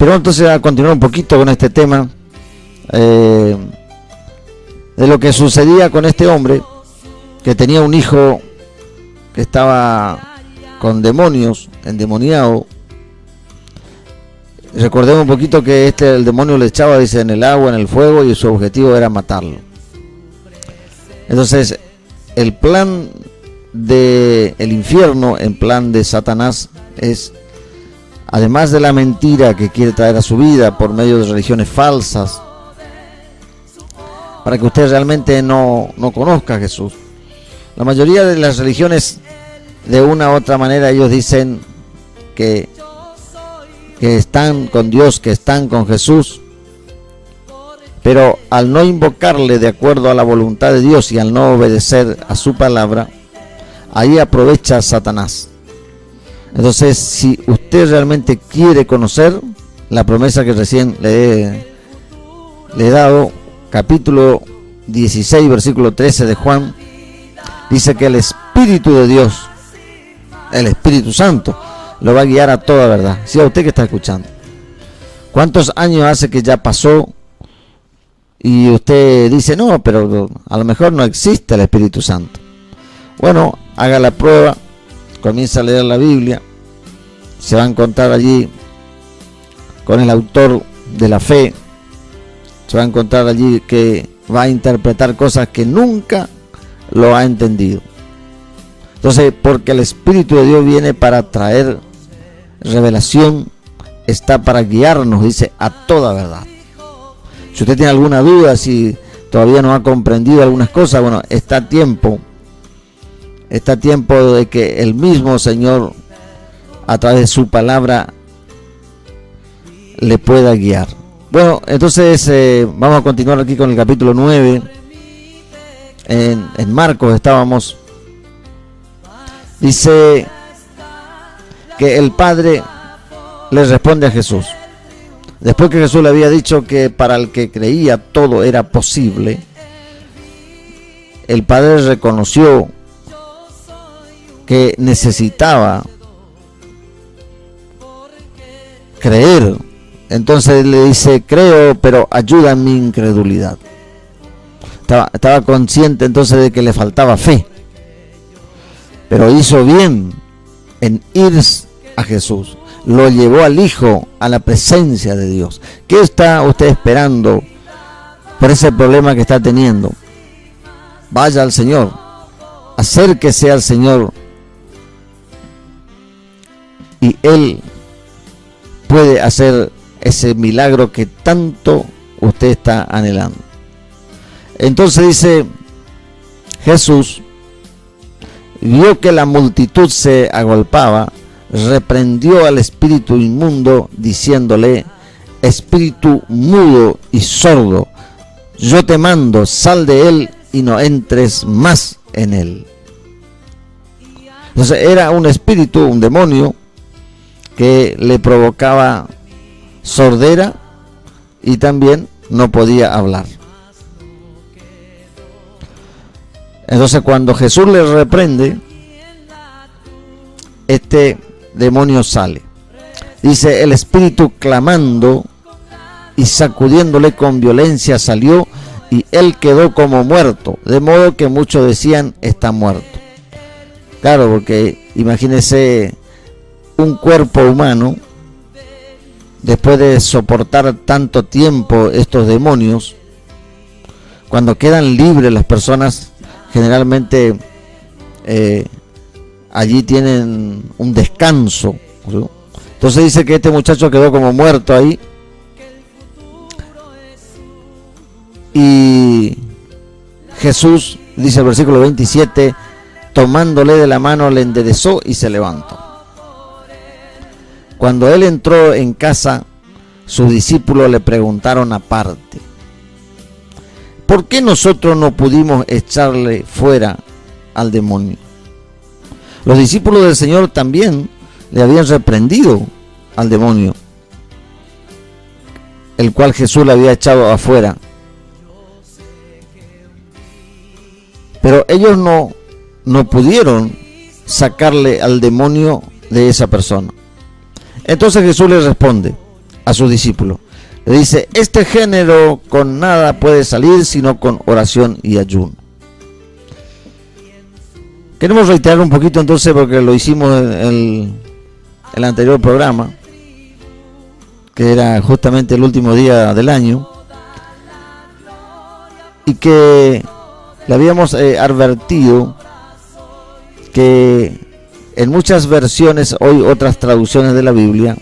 Pero entonces a continuar un poquito con este tema de lo que sucedía con este hombre que tenía un hijo que estaba con demonios, endemoniado. Recordemos un poquito que el demonio le echaba, dice, en el agua, en el fuego, y su objetivo era matarlo. Entonces, el plan del infierno, el plan de Satanás es, además de la mentira que quiere traer a su vida por medio de religiones falsas, para que usted realmente no conozca a Jesús. La mayoría de las religiones, de una u otra manera, ellos dicen que están con Dios, que están con Jesús, pero al no invocarle de acuerdo a la voluntad de Dios y al no obedecer a su palabra, ahí aprovecha Satanás. Entonces, si usted realmente quiere conocer la promesa que recién le he dado, capítulo 16, versículo 13 de Juan, dice que el Espíritu de Dios, el Espíritu Santo, lo va a guiar a toda verdad. Sí, a usted que está escuchando. ¿Cuántos años hace que ya pasó? Y usted dice, no, pero a lo mejor no existe el Espíritu Santo. Bueno, haga la prueba, comienza a leer la Biblia, se va a encontrar allí con el autor de la fe, se va a encontrar allí que va a interpretar cosas que nunca lo ha entendido. Entonces, porque el Espíritu de Dios viene para traer revelación, está para guiarnos, dice, a toda verdad. Si usted tiene alguna duda, si todavía no ha comprendido algunas cosas, bueno, está a tiempo de que el mismo Señor, a través de su palabra, le pueda guiar. Bueno, entonces vamos a continuar aquí con el capítulo 9. En Marcos estábamos. Dice que el Padre le responde a Jesús. Después que Jesús le había dicho que para el que creía todo era posible, el Padre reconoció que necesitaba creer. Entonces le dice, creo, pero ayuda en mi incredulidad. Estaba consciente entonces de que le faltaba fe, pero hizo bien en ir a Jesús. Lo llevó al Hijo a la presencia de Dios. ¿Qué está usted esperando por ese problema que está teniendo? Vaya al Señor, acérquese al Señor, y Él puede hacer ese milagro que tanto usted está anhelando. Entonces dice, Jesús vio que la multitud se agolpaba, reprendió al espíritu inmundo, diciéndole, espíritu mudo y sordo, yo te mando, sal de él y no entres más en él. Entonces era un espíritu, un demonio, que le provocaba sordera y también no podía hablar. Entonces cuando Jesús le reprende, este demonio sale. Dice, el espíritu clamando y sacudiéndole con violencia salió, y él quedó como muerto, de modo que muchos decían, está muerto. Claro, porque imagínese un cuerpo humano, después de soportar tanto tiempo estos demonios, cuando quedan libres las personas, generalmente allí tienen un descanso, ¿sí? Entonces dice que este muchacho quedó como muerto ahí, y Jesús, dice el versículo 27, tomándole de la mano le enderezó y se levantó. Cuando él entró en casa, sus discípulos le preguntaron aparte, ¿por qué nosotros no pudimos echarle fuera al demonio? Los discípulos del Señor también le habían reprendido al demonio, el cual Jesús le había echado afuera. Pero ellos no pudieron sacarle al demonio de esa persona. Entonces Jesús les responde, a sus discípulos. Le dice, este género con nada puede salir sino con oración y ayuno. Queremos reiterar un poquito entonces, porque lo hicimos en el anterior programa, que era justamente el último día del año, y que le habíamos advertido que en muchas versiones, hoy otras traducciones de la Biblia,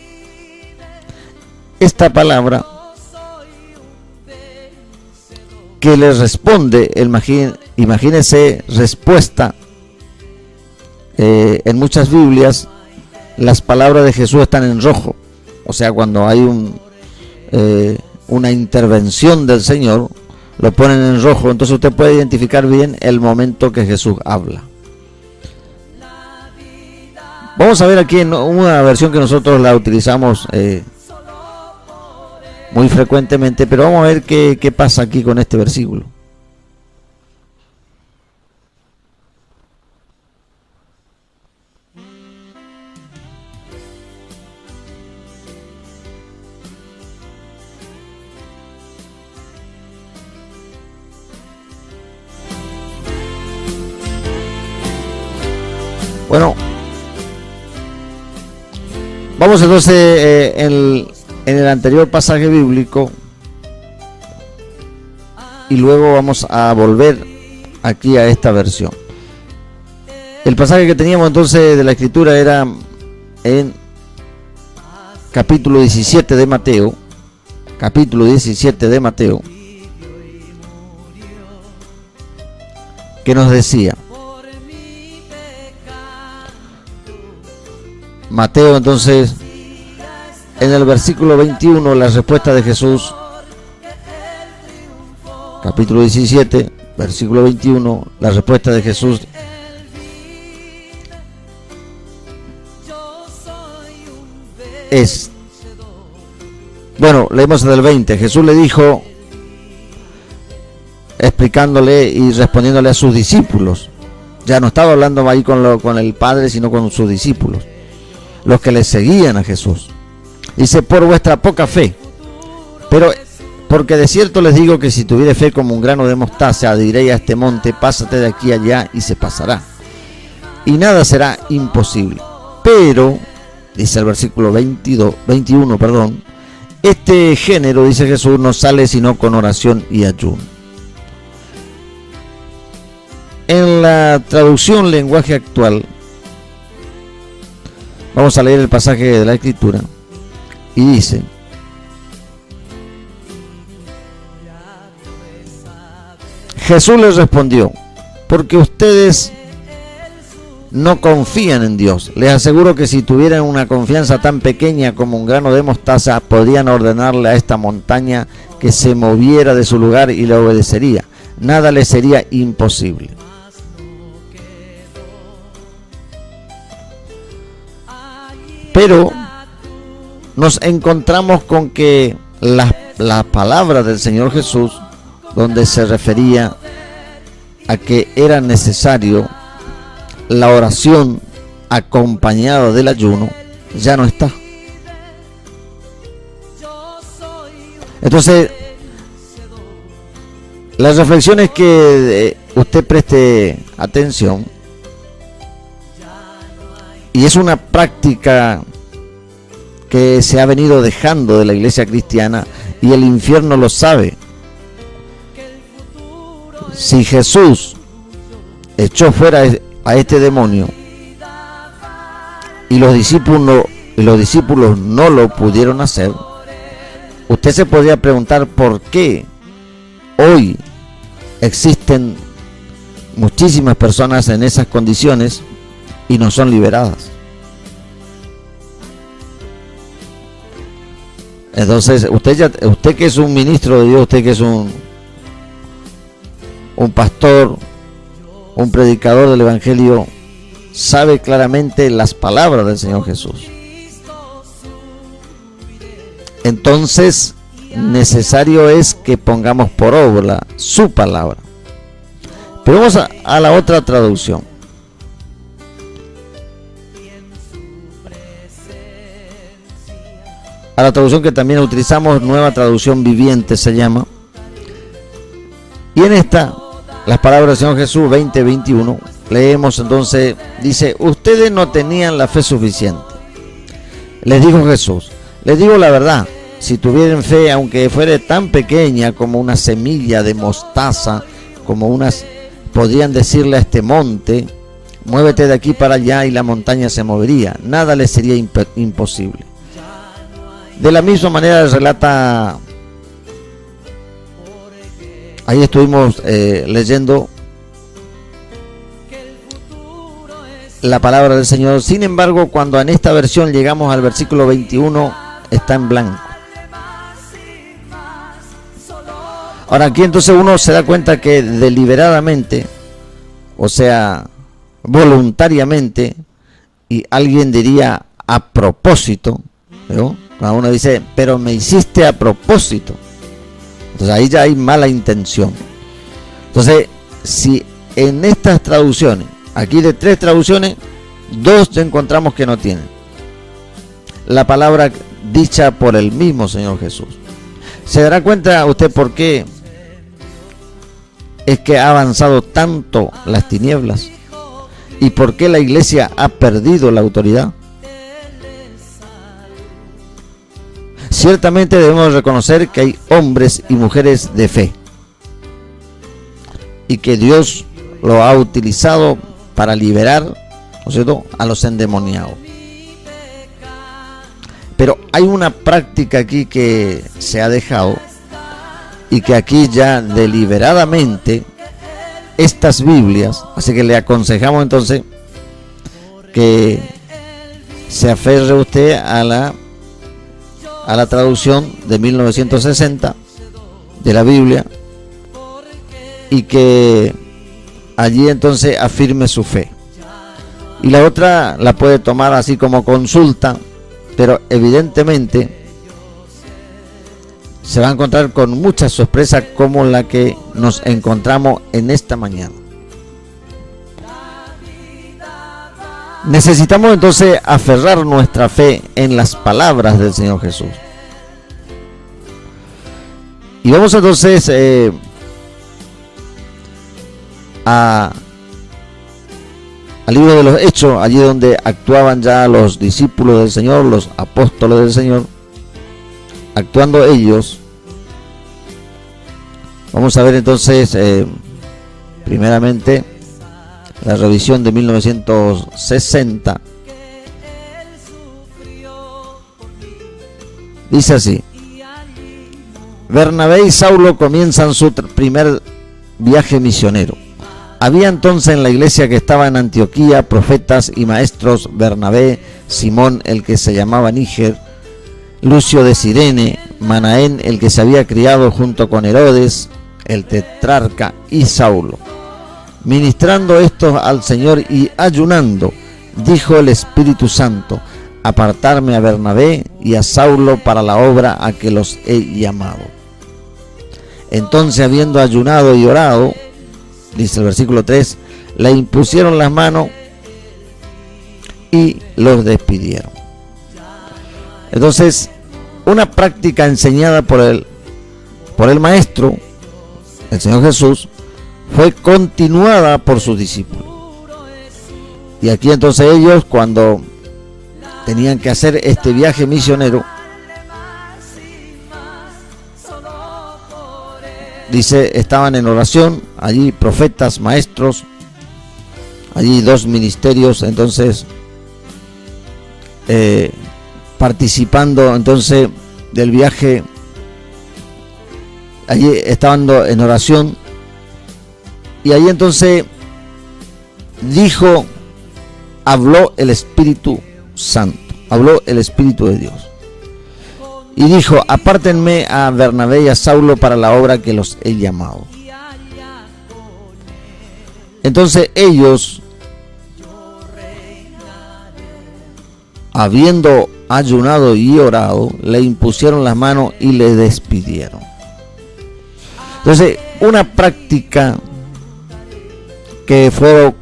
esta palabra que les responde, imagínese respuesta, en muchas Biblias las palabras de Jesús están en rojo, o sea, cuando hay una intervención del Señor, lo ponen en rojo, entonces usted puede identificar bien el momento que Jesús habla. Vamos a ver aquí en una versión que nosotros la utilizamos muy frecuentemente, pero vamos a ver qué pasa aquí con este versículo. Bueno, vamos entonces en el anterior pasaje bíblico y luego vamos a volver aquí a esta versión. El pasaje que teníamos entonces de la escritura era en capítulo 17 de Mateo, que nos decía, Mateo entonces, en el versículo 21, la respuesta de Jesús, capítulo 17, versículo 21, la respuesta de Jesús es, bueno, leemos del 20, Jesús le dijo, explicándole y respondiéndole a sus discípulos, ya no estaba hablando ahí con el Padre, sino con sus discípulos, los que le seguían a Jesús. Dice, por vuestra poca fe, pero porque de cierto les digo que si tuviere fe como un grano de mostaza, diréis a este monte, pásate de aquí allá, y se pasará, y nada será imposible. Pero, dice el versículo 21, este género, dice Jesús, no sale sino con oración y ayuno. En la traducción lenguaje actual, vamos a leer el pasaje de la Escritura y dice, Jesús les respondió, porque ustedes no confían en Dios. Les aseguro que si tuvieran una confianza tan pequeña como un grano de mostaza, podrían ordenarle a esta montaña que se moviera de su lugar y le obedecería. Nada les sería imposible. Pero nos encontramos con que las palabras del Señor Jesús, donde se refería a que era necesario la oración acompañada del ayuno, ya no está. Entonces, la reflexión es que usted preste atención, y es una práctica que se ha venido dejando de la iglesia cristiana, y el infierno lo sabe. Si Jesús echó fuera a este demonio y los discípulos no lo pudieron hacer, usted se podría preguntar por qué hoy existen muchísimas personas en esas condiciones y no son liberadas. Entonces, usted que es un ministro de Dios, usted que es un pastor, un predicador del Evangelio, sabe claramente las palabras del Señor Jesús. Entonces, necesario es que pongamos por obra su palabra. Pero vamos a la otra traducción. a la traducción que también utilizamos, Nueva Traducción Viviente se llama. Y en esta, las palabras del Señor Jesús 20:21, leemos entonces, dice: ustedes no tenían la fe suficiente. Les dijo Jesús: les digo la verdad, si tuvieran fe, aunque fuera tan pequeña como una semilla de mostaza, podrían decirle a este monte: muévete de aquí para allá, y la montaña se movería. Nada les sería imposible. De la misma manera relata, ahí estuvimos leyendo la palabra del Señor. Sin embargo, cuando en esta versión llegamos al versículo 21, está en blanco. Ahora aquí entonces uno se da cuenta que deliberadamente, o sea, voluntariamente, y alguien diría a propósito, ¿no? Cuando uno dice: pero me hiciste a propósito, entonces ahí ya hay mala intención. Entonces, si en estas traducciones, aquí de 3 traducciones, 2 encontramos que no tienen la palabra dicha por el mismo Señor Jesús. ¿Se dará cuenta usted por qué es que ha avanzado tanto las tinieblas? ¿Y por qué la iglesia ha perdido la autoridad? Ciertamente debemos reconocer que hay hombres y mujeres de fe, y que Dios lo ha utilizado para liberar, ¿no es cierto?, a los endemoniados. Pero hay una práctica aquí que se ha dejado, y que aquí ya deliberadamente estas Biblias, así que le aconsejamos entonces que se aferre usted a la traducción de 1960 de la Biblia, y que allí entonces afirme su fe. Y la otra la puede tomar así como consulta, pero evidentemente se va a encontrar con muchas sorpresas como la que nos encontramos en esta mañana. Necesitamos entonces aferrar nuestra fe en las palabras del Señor Jesús. Y vamos entonces al libro de los Hechos, allí donde actuaban ya los discípulos del Señor, los apóstoles del Señor, actuando ellos. Vamos a ver entonces primeramente la revisión de 1960. Dice así: Bernabé y Saulo comienzan su primer viaje misionero. Había entonces en la iglesia que estaba en Antioquía profetas y maestros: Bernabé, Simón el que se llamaba Níger, Lucio de Cirene, Manaén el que se había criado junto con Herodes el tetrarca, y Saulo. Ministrando estos al Señor y ayunando, dijo el Espíritu Santo: apartarme a Bernabé y a Saulo para la obra a que los he llamado. Entonces, habiendo ayunado y orado, dice el versículo 3, le impusieron las manos y los despidieron. Entonces, una práctica enseñada por el maestro, el Señor Jesús, fue continuada por sus discípulos. Y aquí entonces ellos, cuando tenían que hacer este viaje misionero, dice, estaban en oración, allí profetas, maestros, allí 2 ministerios, entonces participando entonces del viaje. Allí estaban en oración, y allí entonces habló el Espíritu Santo, habló el Espíritu de Dios, y dijo: apártenme a Bernabé y a Saulo para la obra que los he llamado. Entonces ellos, habiendo ayunado y orado, le impusieron las manos y le despidieron. Entonces, una práctica que fue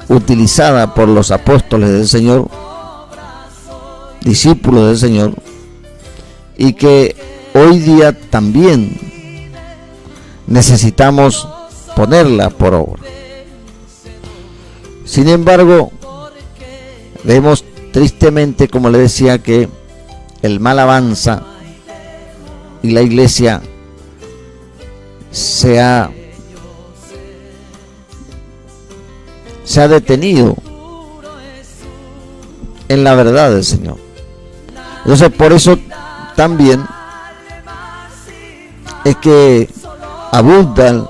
utilizada por los apóstoles del Señor discípulos del Señor, y que hoy día también necesitamos ponerla por obra. Sin embargo, vemos tristemente, como le decía, que el mal avanza y la iglesia se ha detenido en la verdad del Señor. Entonces, por eso también es que abundan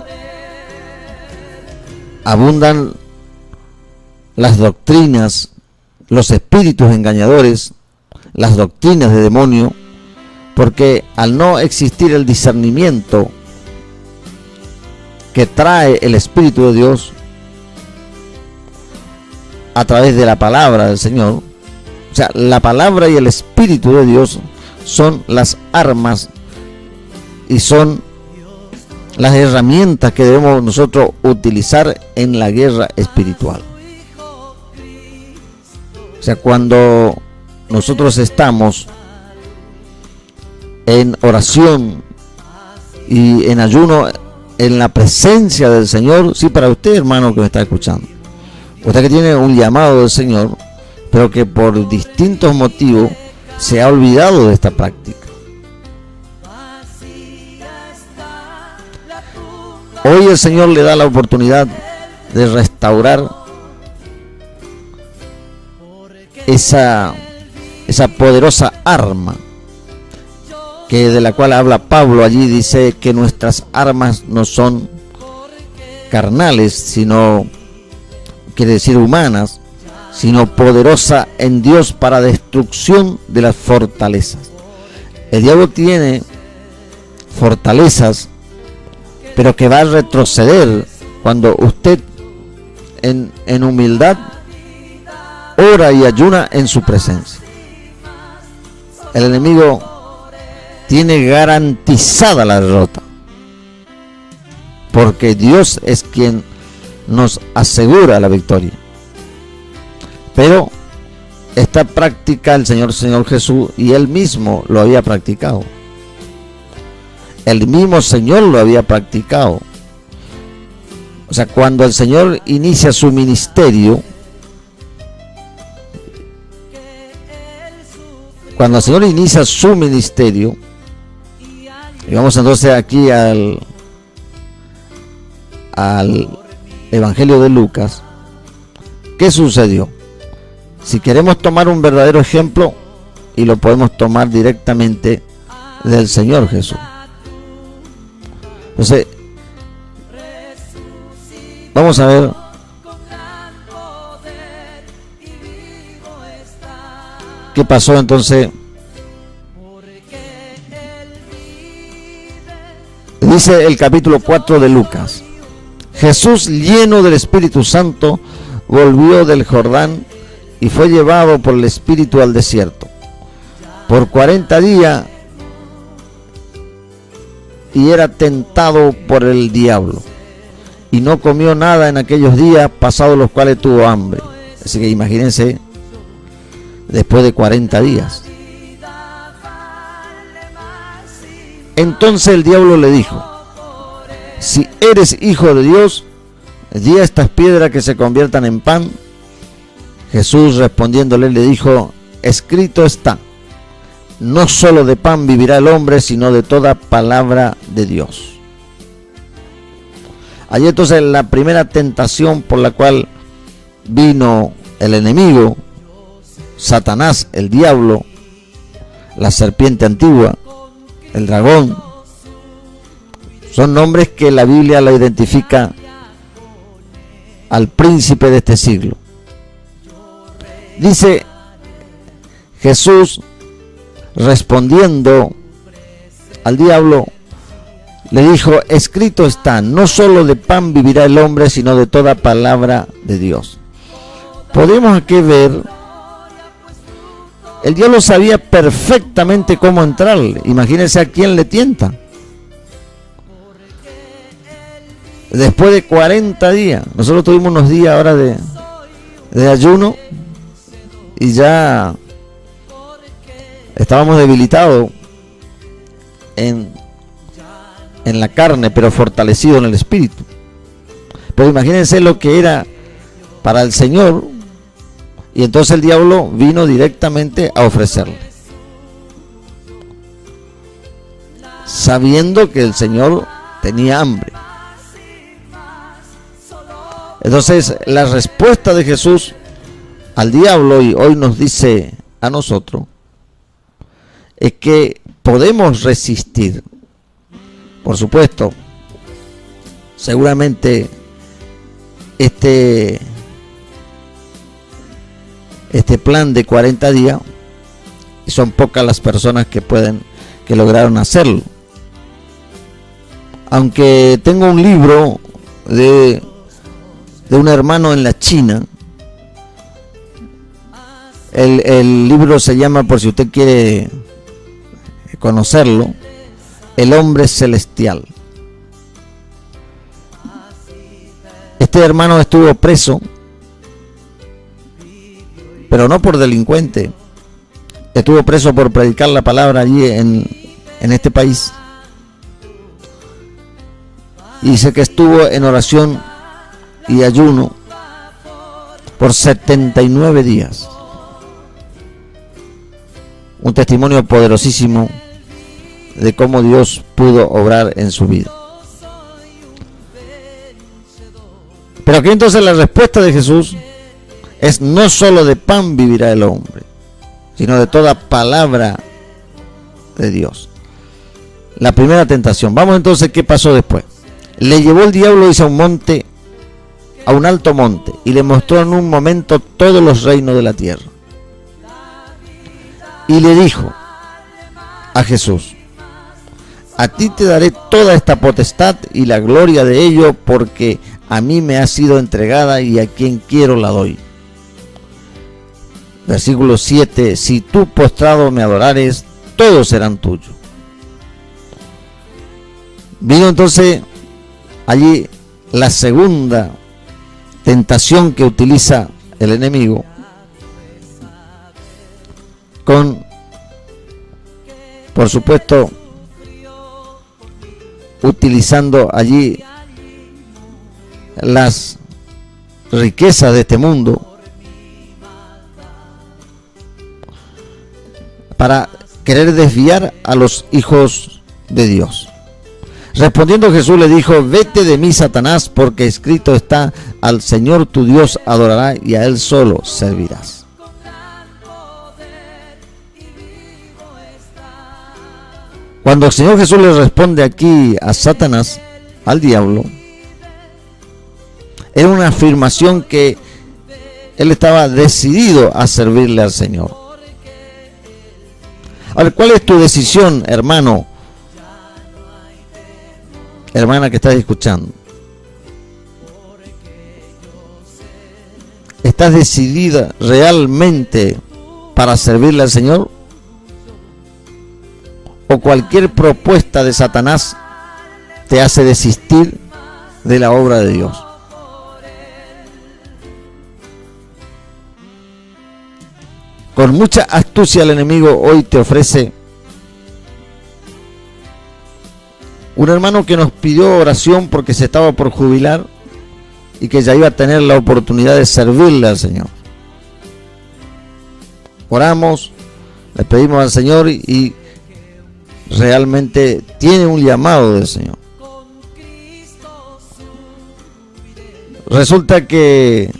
las doctrinas, los espíritus engañadores, las doctrinas de demonio, porque al no existir el discernimiento que trae el Espíritu de Dios a través de la palabra del Señor, o sea, la palabra y el Espíritu de Dios son las armas y son las herramientas que debemos nosotros utilizar en la guerra espiritual. O sea, cuando nosotros estamos en oración y en ayuno, en la presencia del Señor, sí, para usted, hermano, que me está escuchando, usted que tiene un llamado del Señor, pero que por distintos motivos se ha olvidado de esta práctica. Hoy el Señor le da la oportunidad de restaurar esa poderosa arma que de la cual habla Pablo. Allí dice que nuestras armas no son carnales, sino, quiere decir humanas, sino poderosa en Dios para destrucción de las fortalezas. El diablo tiene fortalezas, pero que va a retroceder cuando usted en humildad ora y ayuna en su presencia. El enemigo tiene garantizada la derrota, porque Dios es quien nos asegura la victoria. Pero esta práctica el Señor Jesús y Él mismo lo había practicado. El mismo Señor lo había practicado. O sea, cuando el Señor inicia su ministerio, y vamos entonces aquí al Evangelio de Lucas, ¿qué sucedió? Si queremos tomar un verdadero ejemplo, y lo podemos tomar directamente del Señor Jesús. Entonces, vamos a ver qué pasó entonces. Dice el capítulo 4 de Lucas: Jesús, lleno del Espíritu Santo, volvió del Jordán y fue llevado por el Espíritu al desierto por 40 días, y era tentado por el diablo, y no comió nada en aquellos días, pasados los cuales tuvo hambre. Así que imagínense, después de 40 días. Entonces el diablo le dijo: si eres hijo de Dios, di a estas piedras que se conviertan en pan. Jesús respondiéndole le dijo: escrito está, no solo de pan vivirá el hombre, sino de toda palabra de Dios. Allí entonces la primera tentación por la cual vino el enemigo, Satanás, el diablo, la serpiente antigua, el dragón, son nombres que la Biblia la identifica al príncipe de este siglo. Dice Jesús, respondiendo al diablo, le dijo: escrito está, no solo de pan vivirá el hombre, sino de toda palabra de Dios. Podemos aquí ver, el diablo sabía perfectamente cómo entrarle. Imagínense a quién le tienta. Después de 40 días, nosotros tuvimos unos días ahora de ayuno, y ya Estábamos debilitados en la carne, pero fortalecidos en el espíritu. Pero imagínense lo que era para el Señor, y entonces el diablo vino directamente a ofrecerle, sabiendo que el Señor tenía hambre. Entonces la respuesta de Jesús al diablo, y hoy nos dice a nosotros, es que podemos resistir. Por supuesto, seguramente este plan de 40 días, y son pocas las personas que lograron hacerlo. Aunque tengo un libro de un hermano en la China, el libro se llama, por si usted quiere conocerlo, El Hombre Celestial. Este hermano estuvo preso, pero no por delincuente, estuvo preso por predicar la palabra allí en este país. Y dice que estuvo en oración y ayuno por 79 días. Un testimonio poderosísimo de cómo Dios pudo obrar en su vida. Pero aquí entonces la respuesta de Jesús es: no solo de pan vivirá el hombre, sino de toda palabra de Dios. La primera tentación. Vamos entonces, ¿qué pasó después? Le llevó el diablo, dice, a un monte, a un alto monte, y le mostró en un momento todos los reinos de la tierra. Y le dijo a Jesús: a ti te daré toda esta potestad y la gloria de ello, porque a mí me ha sido entregada y a quien quiero la doy. Versículo 7: si tú postrado me adorares, todos serán tuyos. Vino entonces allí la segunda tentación que utiliza el enemigo, con, por supuesto, utilizando allí las riquezas de este mundo para querer desviar a los hijos de Dios. Respondiendo Jesús le dijo: vete de mí, Satanás, porque escrito está: al Señor tu Dios adorarás y a Él solo servirás. Cuando el Señor Jesús le responde aquí a Satanás, al diablo, era una afirmación que él estaba decidido a servirle al Señor. Ahora, ¿cuál es tu decisión, hermano, hermana que estás escuchando? ¿Estás decidida realmente para servirle al Señor? ¿O cualquier propuesta de Satanás te hace desistir de la obra de Dios? Con mucha astucia el enemigo hoy te ofrece. Un hermano que nos pidió oración porque se estaba por jubilar y que ya iba a tener la oportunidad de servirle al Señor. Oramos, le pedimos al Señor y realmente tiene un llamado del Señor. Resulta que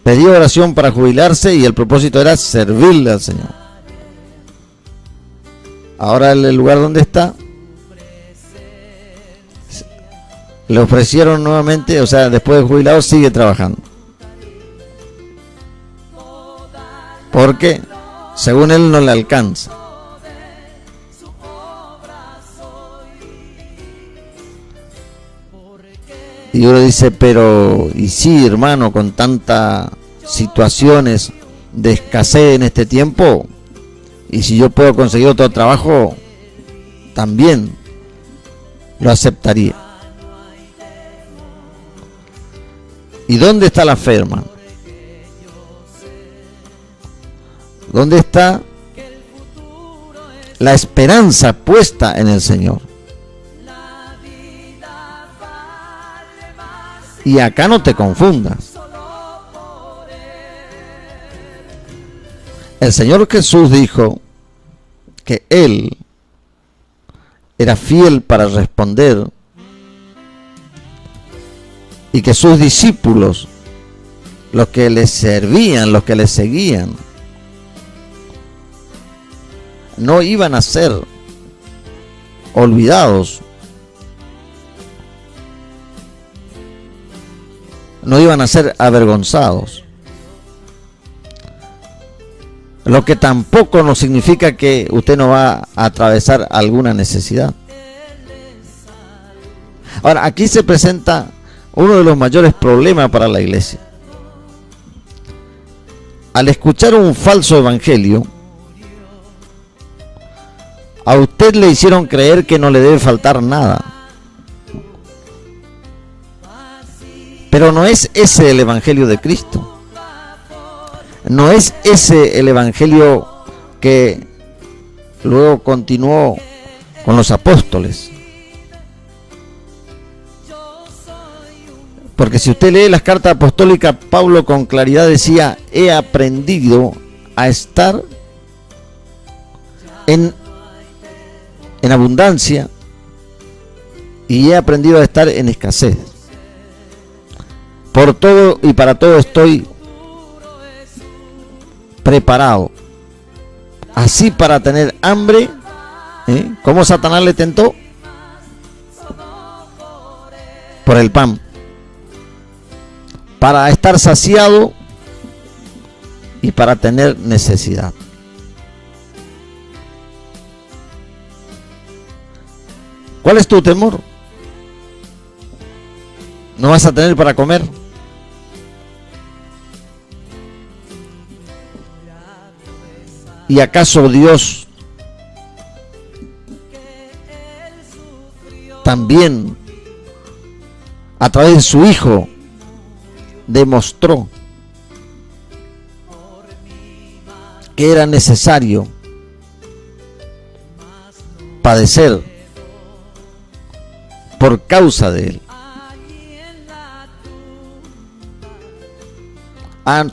pidió oración para jubilarse y el propósito era servirle al Señor. Ahora en el lugar donde está le ofrecieron nuevamente, o sea, después de jubilado sigue trabajando, porque según él no le alcanza. Y uno dice: pero, y sí, hermano, con tantas situaciones de escasez en este tiempo, y si yo puedo conseguir otro trabajo, también lo aceptaría. ¿Y dónde está la fe, hermano? ¿Dónde está la esperanza puesta en el Señor? Y acá no te confundas. El Señor Jesús dijo que Él era fiel para responder y que sus discípulos, los que le servían, los que le seguían, no iban a ser olvidados, no iban a ser avergonzados. Lo que tampoco no significa que usted no va a atravesar alguna necesidad. Ahora, aquí se presenta uno de los mayores problemas para la iglesia. Al escuchar un falso evangelio, a usted le hicieron creer que no le debe faltar nada. Pero no es ese el evangelio de Cristo. No es ese el evangelio que luego continuó con los apóstoles. Porque si usted lee las cartas apostólicas, Pablo con claridad decía: he aprendido a estar en abundancia y he aprendido a estar en escasez. Por todo y para todo estoy preparado, así para tener hambre, ¿cómo Satanás le tentó? Por el pan, para estar saciado y para tener necesidad. ¿Cuál es tu temor? ¿No vas a tener para comer? ¿Y acaso Dios también a través de su Hijo demostró que era necesario padecer por causa de Él?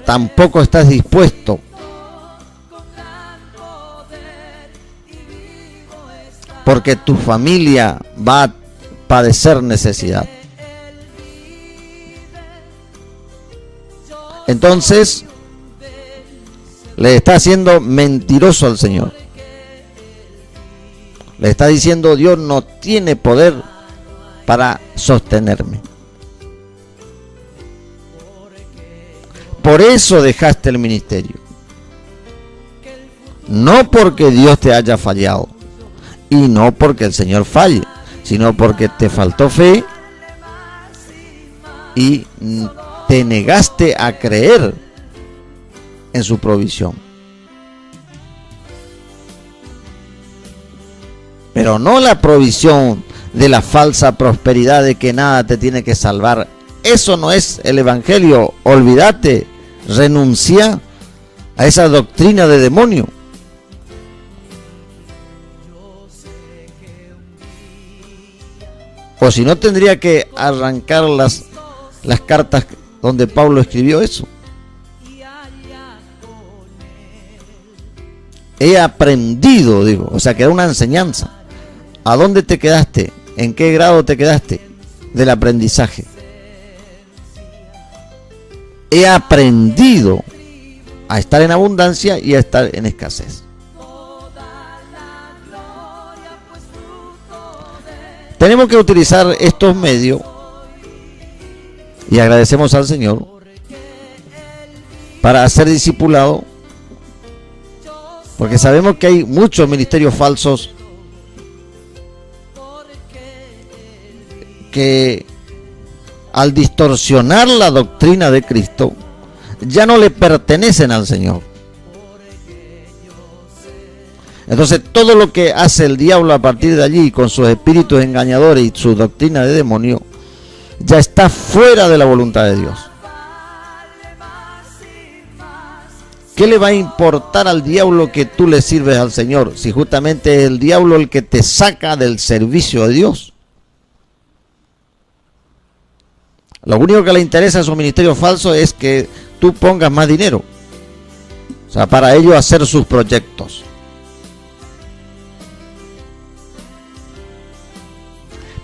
Tampoco estás dispuesto porque tu familia va a padecer necesidad. Entonces le está haciendo mentiroso al Señor. Le está diciendo: Dios no tiene poder para sostenerme. Por eso dejaste el ministerio. No porque Dios te haya fallado, y no porque el Señor falle, sino porque te faltó fe y te negaste a creer en su provisión. Pero no la provisión de la falsa prosperidad de que nada te tiene que salvar. Eso no es el evangelio. Olvídate, renuncia a esa doctrina de demonio. O si no, tendría que arrancar las cartas donde Pablo escribió eso. He aprendido, digo, o sea que era una enseñanza. ¿A dónde te quedaste? ¿En qué grado te quedaste del aprendizaje? He aprendido a estar en abundancia y a estar en escasez. Tenemos que utilizar estos medios y agradecemos al Señor para ser discipulado, porque sabemos que hay muchos ministerios falsos que al distorsionar la doctrina de Cristo ya no le pertenecen al Señor. Entonces todo lo que hace el diablo a partir de allí con sus espíritus engañadores y su doctrina de demonio ya está fuera de la voluntad de Dios. ¿Qué le va a importar al diablo que tú le sirves al Señor? Si justamente es el diablo el que te saca del servicio de Dios. Lo único que le interesa a su ministerio falso es que tú pongas más dinero. O sea, para ellos hacer sus proyectos.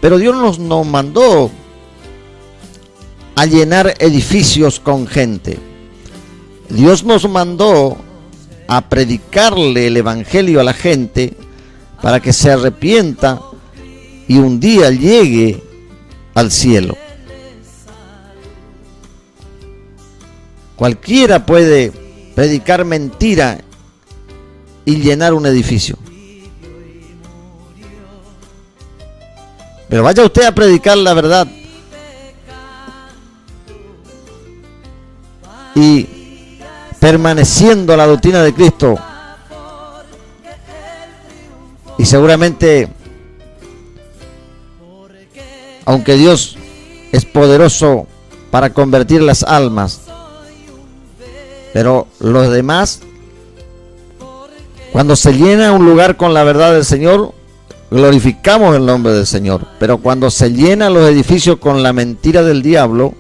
Pero Dios nos mandó a llenar edificios con gente. Dios nos mandó a predicarle el evangelio a la gente para que se arrepienta y un día llegue al cielo. Cualquiera puede predicar mentira y llenar un edificio. Pero vaya usted a predicar la verdad y permaneciendo la doctrina de Cristo, y seguramente, aunque Dios es poderoso para convertir las almas, pero los demás, cuando se llena un lugar con la verdad del Señor, glorificamos el nombre del Señor. Pero cuando se llenan los edificios con la mentira del diablo,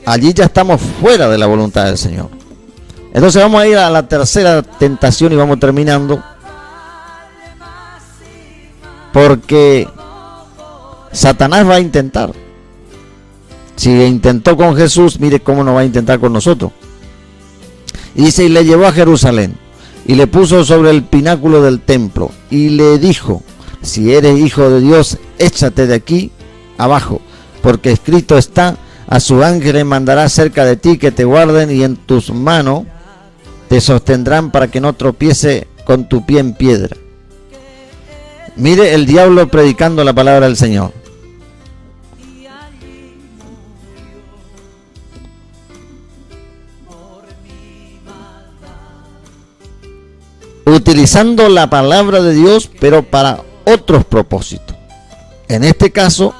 allí ya estamos fuera de la voluntad del Señor. Entonces vamos a ir a la tercera tentación y vamos terminando. Porque Satanás va a intentar. Si intentó con Jesús, mire cómo nos va a intentar con nosotros. Y dice, y le llevó a Jerusalén, y le puso sobre el pináculo del templo, y le dijo, si eres hijo de Dios, échate de aquí abajo, porque escrito está, a sus ángeles mandará cerca de ti que te guarden, y en tus manos te sostendrán para que no tropiece con tu pie en piedra. Mire el diablo predicando la palabra del Señor. Utilizando la palabra de Dios, pero para otros propósitos. En este caso,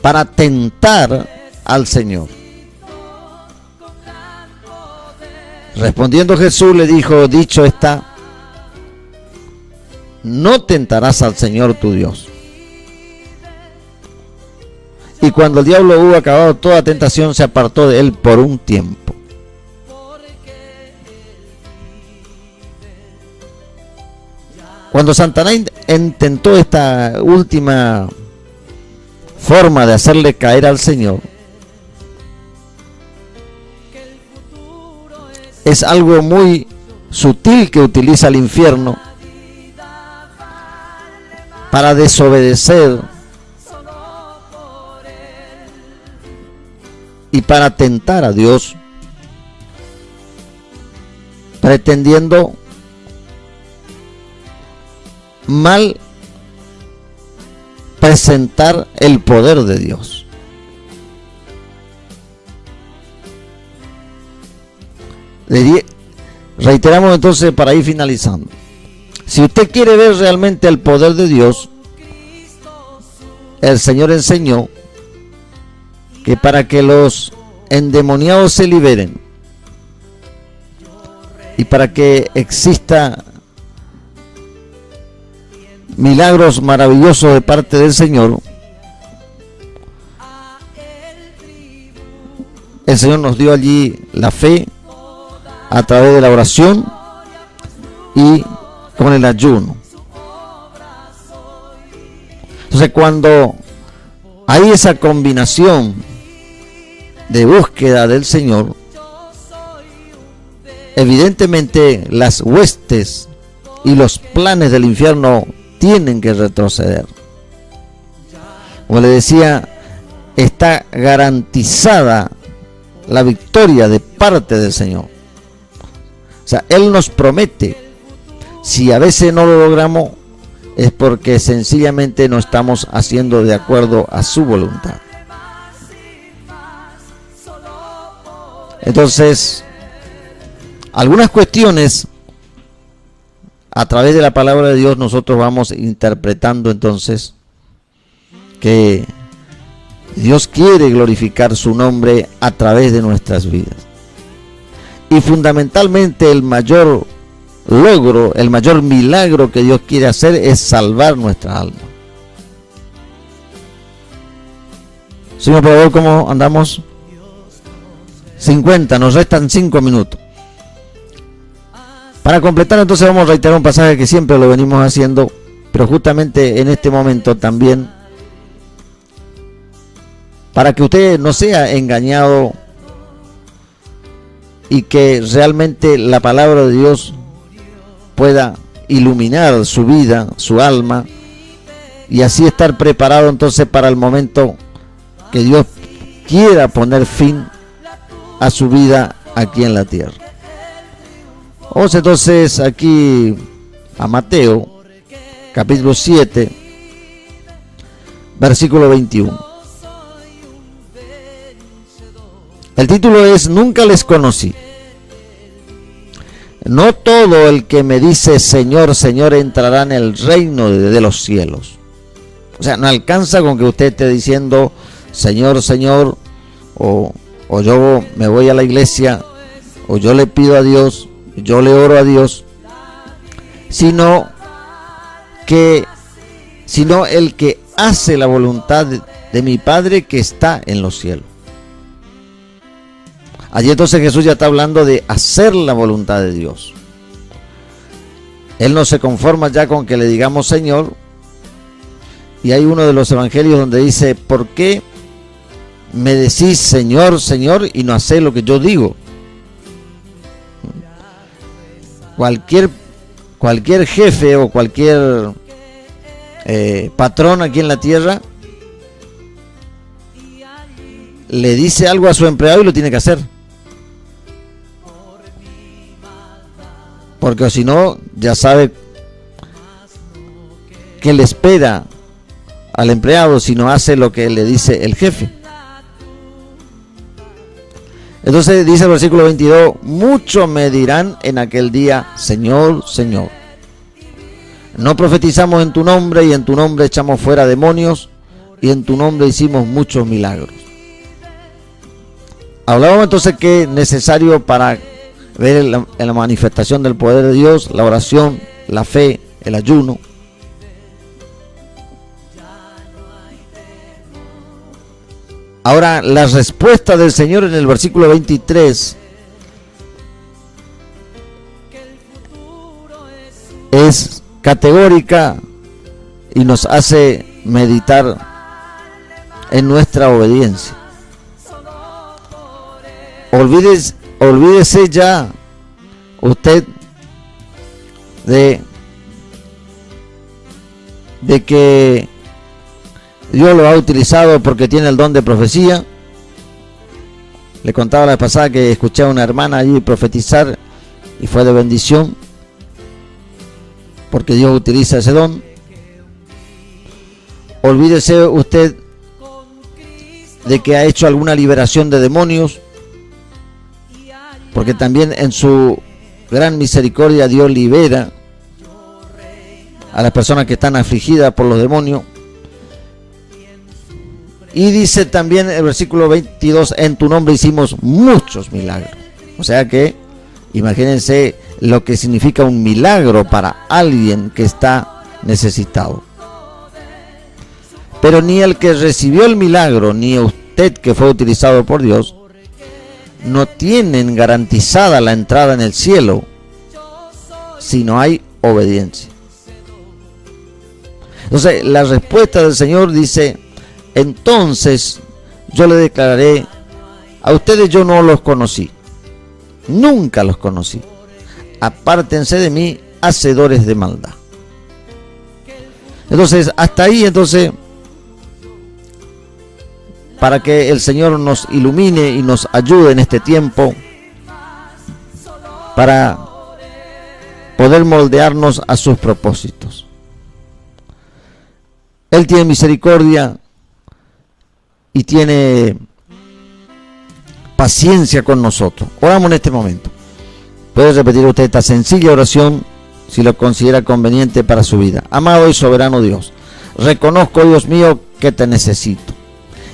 para tentar al Señor. Respondiendo Jesús le dijo, dicho está, no tentarás al Señor tu Dios. Y cuando el diablo hubo acabado toda tentación, se apartó de él por un tiempo. Cuando Satanás intentó esta última forma de hacerle caer al Señor, es algo muy sutil que utiliza el infierno para desobedecer y para tentar a Dios, pretendiendo mal presentar el poder de Dios. Reiteramos entonces para ir finalizando. Si usted quiere ver realmente el poder de Dios, el Señor enseñó que para que los endemoniados se liberen y para que exista milagros maravillosos de parte del Señor, el Señor nos dio allí la fe a través de la oración y con el ayuno. Entonces, cuando hay esa combinación de búsqueda del Señor, evidentemente las huestes y los planes del infierno tienen que retroceder. Como le decía, está garantizada la victoria de parte del Señor. O sea, Él nos promete. Si a veces no lo logramos, es porque sencillamente no estamos haciendo de acuerdo a su voluntad. Entonces, algunas cuestiones a través de la palabra de Dios nosotros vamos interpretando entonces que Dios quiere glorificar su nombre a través de nuestras vidas. Y fundamentalmente el mayor logro, el mayor milagro que Dios quiere hacer es salvar nuestra alma. Señor, por favor, ¿cómo andamos? 50, nos restan 5 minutos. Para completar, entonces vamos a reiterar un pasaje que siempre lo venimos haciendo, pero justamente en este momento también, para que usted no sea engañado y que realmente la palabra de Dios pueda iluminar su vida, su alma, y así estar preparado entonces para el momento que Dios quiera poner fin a su vida aquí en la tierra. Vamos entonces aquí a Mateo, capítulo 7, versículo 21. El título es: Nunca les conocí. No todo el que me dice Señor, Señor entrará en el reino de los cielos. O sea, no alcanza con que usted esté diciendo Señor, Señor, o yo me voy a la iglesia, o yo le pido a Dios, yo le oro a Dios, sino el que hace la voluntad de mi Padre que está en los cielos. Allí entonces Jesús ya está hablando de hacer la voluntad de Dios. Él no se conforma ya con que le digamos Señor. Y hay uno de los evangelios donde dice: ¿por qué me decís Señor, Señor y no hacéis lo que yo digo? Cualquier jefe o cualquier patrón aquí en la tierra le dice algo a su empleado y lo tiene que hacer, porque si no ya sabe que le espera al empleado si no hace lo que le dice el jefe. Entonces dice el versículo 22: muchos me dirán en aquel día Señor, Señor, no profetizamos en tu nombre, y en tu nombre echamos fuera demonios, y en tu nombre hicimos muchos milagros. Hablábamos entonces que es necesario para ver en la manifestación del poder de Dios la oración, la fe, el ayuno. Ahora, la respuesta del Señor en el versículo 23 es categórica y nos hace meditar en nuestra obediencia. Olvídese ya usted de que Dios lo ha utilizado porque tiene el don de profecía. Le contaba la vez pasada que escuché a una hermana allí profetizar y fue de bendición porque Dios utiliza ese don. Olvídese usted de que ha hecho alguna liberación de demonios, porque también en su gran misericordia Dios libera a las personas que están afligidas por los demonios. Y dice también el versículo 22: en tu nombre hicimos muchos milagros. O sea que imagínense lo que significa un milagro para alguien que está necesitado. Pero ni el que recibió el milagro, ni usted que fue utilizado por Dios, no tienen garantizada la entrada en el cielo si no hay obediencia. Entonces la respuesta del Señor dice: entonces yo le declararé a ustedes, yo no los conocí, nunca los conocí, apártense de mí, hacedores de maldad. Entonces hasta ahí, entonces, para que el Señor nos ilumine y nos ayude en este tiempo para poder moldearnos a sus propósitos. Él tiene misericordia y tiene paciencia con nosotros. Oramos en este momento. Puede repetir usted esta sencilla oración si lo considera conveniente para su vida. Amado y soberano Dios, reconozco, Dios mío, que te necesito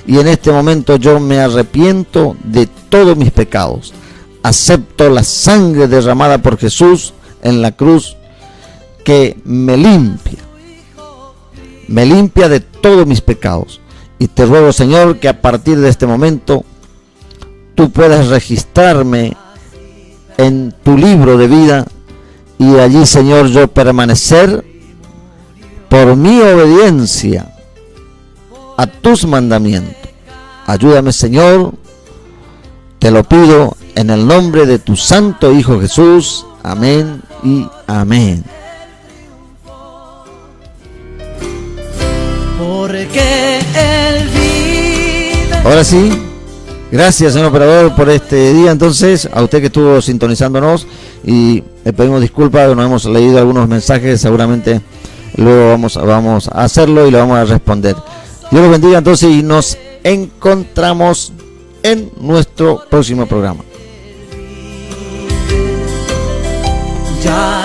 y en este momento yo me arrepiento de todos mis pecados. Acepto la sangre derramada por Jesús en la cruz, que me limpia de todos mis pecados. Y te ruego, Señor, que a partir de este momento tú puedas registrarme en tu libro de vida, y allí, Señor, yo permanecer por mi obediencia a tus mandamientos. Ayúdame, Señor, te lo pido en el nombre de tu santo Hijo Jesús. Amén y amén. Porque Él vive. Ahora sí, gracias, señor operador, por este día. Entonces, a usted que estuvo sintonizándonos, y le pedimos disculpas, no hemos leído algunos mensajes, seguramente luego vamos a hacerlo y lo vamos a responder. Dios los bendiga entonces, y nos encontramos en nuestro próximo programa. Ya